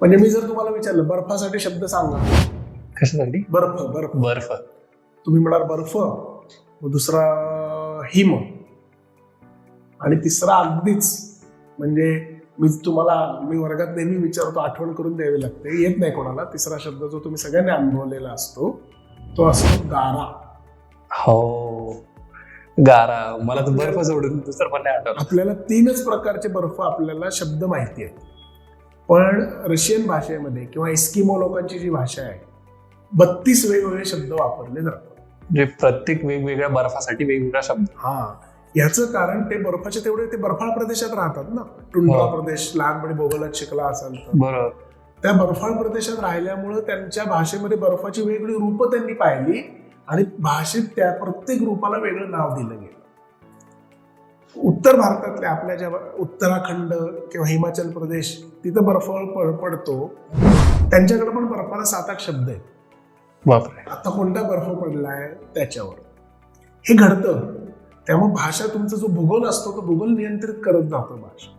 म्हणजे मी जर तुम्हाला विचारलं बर्फासाठी शब्द सांगा, कशासाठी? बर्फ बर्फ बर्फ. तुम्ही म्हणाल बर्फ, मग दुसरा हिम, आणि तिसरा अगदीच म्हणजे मी वर्गात नेहमी विचारतो, आठवण करून द्यावी लागते, येत नाही कोणाला. तिसरा शब्द जो तुम्ही सगळ्यांनी अनुभवलेला असतो तो असतो गारा. हो, गारा. मला तर बर्फ सोडून दुसरं पण नाही आठवलं. आपल्याला 3च प्रकारचे बर्फ आपल्याला शब्द माहिती आहेत, पण रशियन भाषेमध्ये किंवा एस्किमो लोकांची जी भाषा आहे 32 वेगवेगळे शब्द वापरले जातात. म्हणजे प्रत्येक वेगवेगळ्या बर्फासाठी वेगवेगळा शब्द. हा, याचं कारण ते बर्फाचे ते बर्फाळ प्रदेशात राहतात ना. टुंड्रा प्रदेश लहानपणी भूगोलात शिकला असाल तर. बरोबर. त्या बर्फाळ प्रदेशात राहिल्यामुळे त्यांच्या भाषेमध्ये बर्फाची वेगळी रूपं त्यांनी पाहिली आणि भाषेत त्या प्रत्येक रूपाला वेगळं नाव दिलं गेलं. उत्तर भारतातल्या आपल्या ज्या उत्तराखंड किंवा हिमाचल प्रदेश तिथं बर्फ पडतो, त्यांच्याकडे पण बर्फाला 7-8 शब्द आहेत. बापरे. आता कोणता बर्फ पडलाय त्याच्यावर हे घडतं. त्यामुळे भाषा, तुमचा जो भूगोल असतो तो भूगोल नियंत्रित करत जातो भाषा.